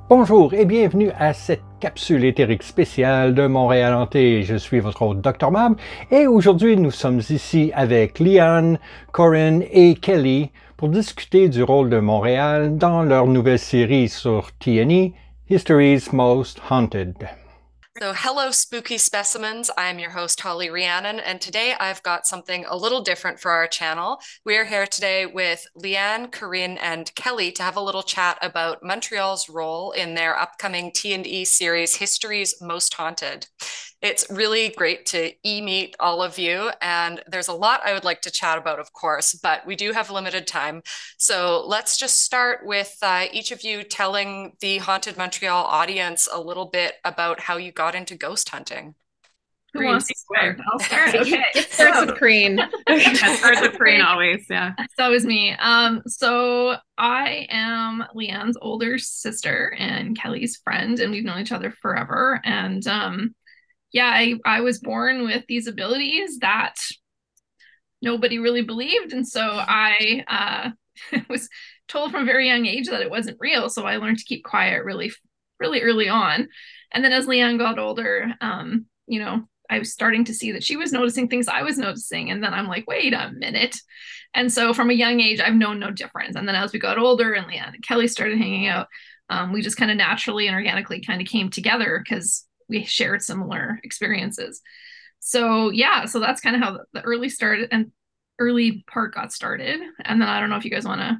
Bonjour et bienvenue à cette capsule éthérique spéciale de Montréal hanté. Je suis votre hôte Dr Mab et aujourd'hui nous sommes ici avec Leanne, Corine et Kelly pour discuter du rôle de Montréal dans leur nouvelle série sur TNE, History's Most Haunted. So, hello, spooky specimens. I'm your host, Holly Rhiannon, and today I've got something a little different for our channel. We are here today with Leanne, Corine, and Kelly to have a little chat about Montreal's role in their upcoming T&E series, History's Most Haunted. It's really great to meet all of you, and there's a lot I would like to chat about, of course, but we do have limited time. So let's just start with each of you telling the Haunted Montreal audience a little bit about how you got into ghost hunting. Who wants to start? I'll start. Okay. It starts with Corine. It starts with Corine always. Yeah. So is me. So I am Leanne's older sister and Kelly's friend, and we've known each other forever. And yeah, I was born with these abilities that nobody really believed, and so I was told from a very young age that it wasn't real. So I learned to keep quiet really, really early on. And then as Leanne got older, you know, I was starting to see that she was noticing things I was noticing. And then I'm like, wait a minute. And so from a young age, I've known no difference. And then as we got older and Leanne and Kelly started hanging out, we just kind of naturally and organically kind of came together because we shared similar experiences. So yeah, so that's kind of how the early part got started. And then I don't know if you guys want to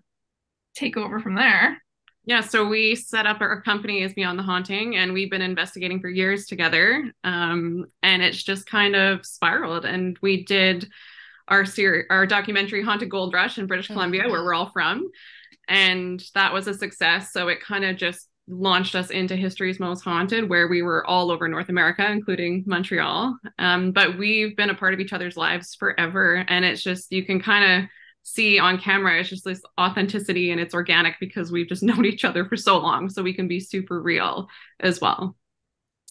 take over from there. Yeah, so we set up our company as Beyond the Haunting, and we've been investigating for years together. And it's just kind of spiraled. And we did our documentary Haunted Gold Rush in British Columbia, where we're all from. And that was a success. So it kind of just launched us into History's Most Haunted, where we were all over North America, including Montreal. But we've been a part of each other's lives forever. And it's just, you can kind of see on camera, it's just this authenticity and it's organic because we've just known each other for so long. So we can be super real as well.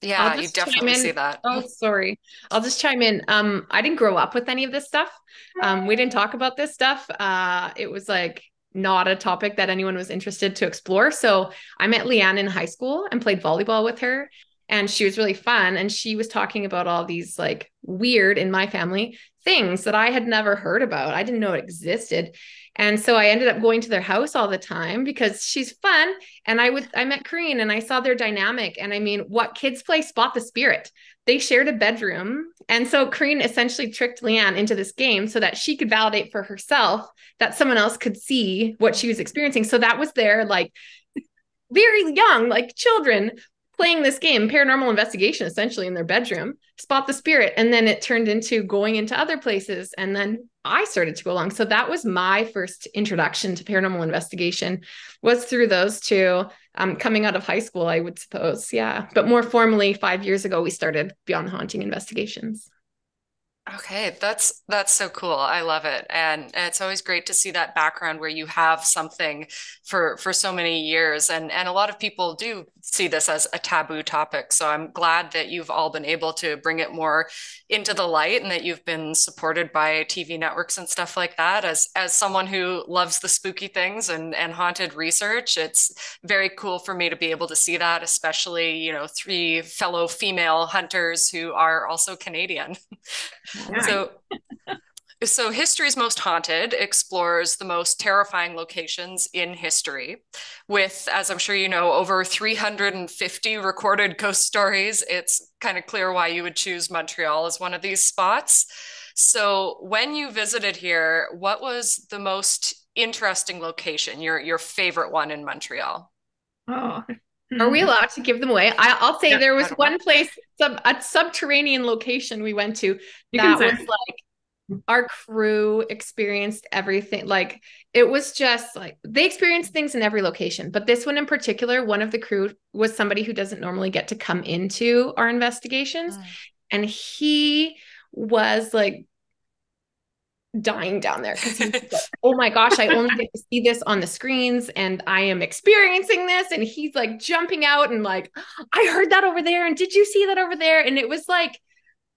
Yeah, you definitely see that. Oh, sorry. I'll just chime in. I didn't grow up with any of this stuff. We didn't talk about this stuff. It was like not a topic that anyone was interested to explore. So I met Leanne in high school and played volleyball with her. And she was really fun. And she was talking about all these like weird, in my family, things that I had never heard about. I didn't know it existed. And so I ended up going to their house all the time because she's fun. And I met Corine and I saw their dynamic. And I mean, what kids play Spot the Spirit. They shared a bedroom. And so Corine essentially tricked Leanne into this game so that she could validate for herself that someone else could see what she was experiencing. So that was their like very young, like children playing this game, paranormal investigation, essentially in their bedroom, Spot the Spirit. And then it turned into going into other places. And then I started to go along. So that was my first introduction to paranormal investigation, was through those two, coming out of high school, I would suppose. Yeah. But more formally, 5 years ago, we started Beyond the Haunting investigations. Okay, that's so cool. I love it. And it's always great to see that background where you have something for so many years. And a lot of people do see this as a taboo topic. So I'm glad that you've all been able to bring it more into the light and that you've been supported by TV networks and stuff like that. As someone who loves the spooky things and haunted research, it's very cool for me to be able to see that, especially, you know, three fellow female hunters who are also Canadian. Yeah. So History's Most Haunted explores the most terrifying locations in history. With, as I'm sure you know, over 350 recorded ghost stories, it's kind of clear why you would choose Montreal as one of these spots. So when you visited here, what was the most interesting location, your favorite one in Montreal? Oh, are we allowed to give them away? I'll say there was one place, a subterranean location we went to that was like our crew experienced everything. Like it was just like they experienced things in every location. But this one in particular, one of the crew was somebody who doesn't normally get to come into our investigations. And he was like dying down there because he's like, oh my gosh, I only get to see this on the screens and I am experiencing this. And he's like jumping out and like, I heard that over there. And did you see that over there? And it was like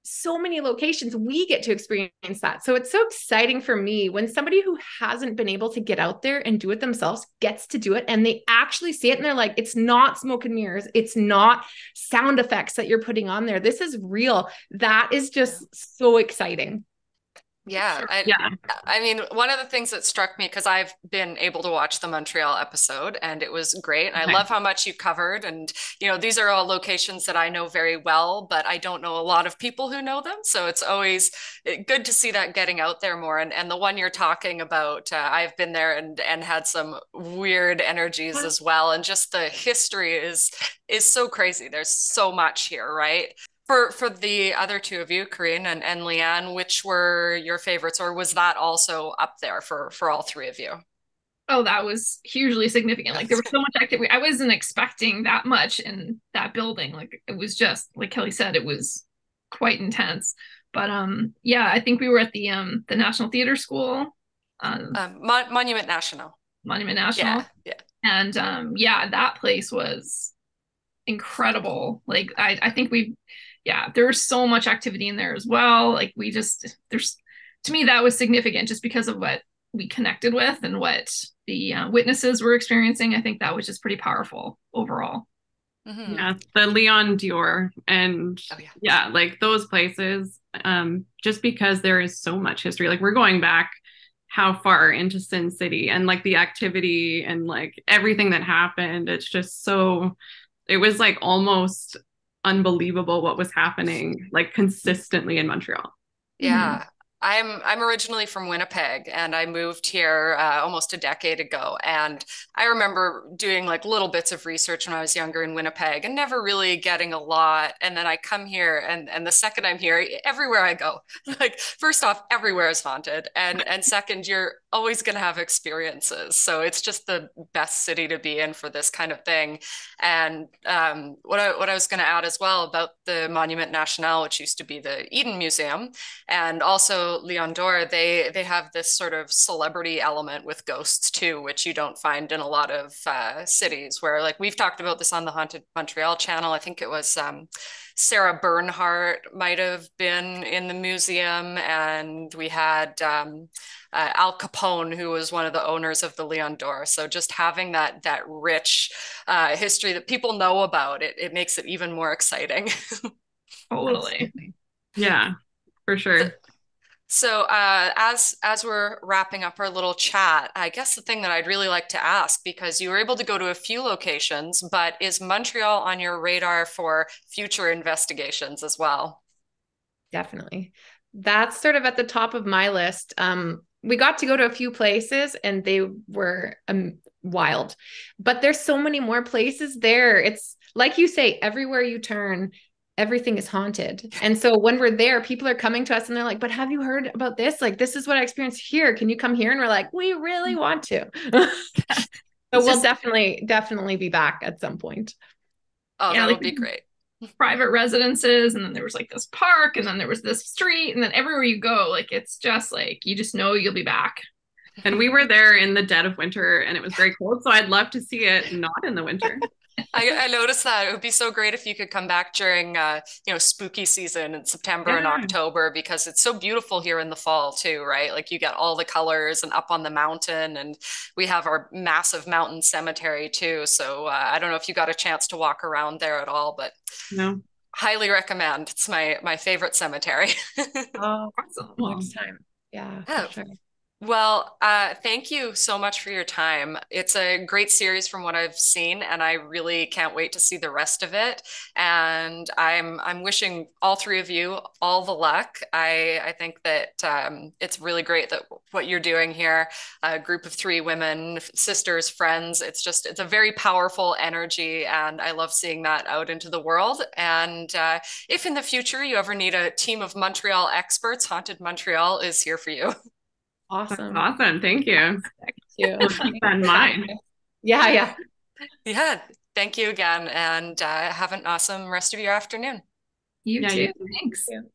so many locations, we get to experience that. So it's so exciting for me when somebody who hasn't been able to get out there and do it themselves gets to do it, and they actually see it and they're like, it's not smoke and mirrors. It's not sound effects that you're putting on there. This is real. That is just so exciting. Yeah, I mean, one of the things that struck me, because I've been able to watch the Montreal episode and it was great. And I love how much you covered. And, you know, these are all locations that I know very well, but I don't know a lot of people who know them. So it's always good to see that getting out there more. And the one you're talking about, I've been there and had some weird energies as well. And just the history is so crazy. There's so much here, right? For the other two of you, Corine and Leanne, which were your favorites, or was that also up there for all three of you? Oh, that was hugely significant. Like there was so much activity. I wasn't expecting that much in that building. Like it was just, like Kelly said, it was quite intense. But yeah, I think we were at the National Theatre School. Monument National. Monument National. Yeah. And yeah, that place was incredible. Like I think there was so much activity in there as well. Like to me, that was significant just because of what we connected with and what the witnesses were experiencing. I think that was just pretty powerful overall. Mm-hmm. Yeah, the Leon Dior and like those places, just because there is so much history. Like we're going back how far into Sin City, and like the activity and like everything that happened. It's just so, it was like almost unbelievable what was happening like consistently in Montreal. Yeah. Mm-hmm. I'm originally from Winnipeg, and I moved here almost a decade ago. And I remember doing like little bits of research when I was younger in Winnipeg and never really getting a lot. And then I come here, and the second I'm here, everywhere I go, like first off, everywhere is haunted. And second, you're always going to have experiences. So it's just the best city to be in for this kind of thing. And what I was going to add as well about the Monument National, which used to be the Eden Museum, and also Leon d'Or, they have this sort of celebrity element with ghosts too, which you don't find in a lot of cities, where like we've talked about this on the Haunted Montreal channel. I think it was Sarah Bernhardt might have been in the museum, and we had Al Capone, who was one of the owners of the Leon d'Or. So just having that rich history that people know about, it makes it even more exciting. Totally. Yeah, for sure. So as we're wrapping up our little chat, I guess the thing that I'd really like to ask, because you were able to go to a few locations, but is Montreal on your radar for future investigations as well? Definitely. That's sort of at the top of my list. We got to go to a few places and they were wild, but there's so many more places there. It's like you say, everywhere you turn, everything is haunted. And so when we're there, people are coming to us and they're like, but have you heard about this? Like, this is what I experienced here. Can you come here? And we're like, we really want to. So we'll definitely be back at some point. Oh, that would be great. Private residences, and then there was like this park, and then there was this street, and then everywhere you go, like it's just like you just know you'll be back. And we were there in the dead of winter, and it was very cold, so I'd love to see it not in the winter. I noticed that it would be so great if you could come back during spooky season in September and October, because it's so beautiful here in the fall too, right? Like you get all the colors and up on the mountain, and we have our massive mountain cemetery too. So I don't know if you got a chance to walk around there at all, but no, highly recommend. It's my favorite cemetery. Oh, awesome. Next time. Yeah, for sure. Well, thank you so much for your time. It's a great series from what I've seen, and I really can't wait to see the rest of it. And I'm wishing all three of you all the luck. I think that it's really great that what you're doing here, a group of three women, sisters, friends. It's a very powerful energy, and I love seeing that out into the world. And if in the future you ever need a team of Montreal experts, Haunted Montreal is here for you. Awesome. Awesome. Thank you. Thank you. Keep that in mind. Yeah. Yeah. Thank you again. And have an awesome rest of your afternoon. You too. Thanks. Thank you.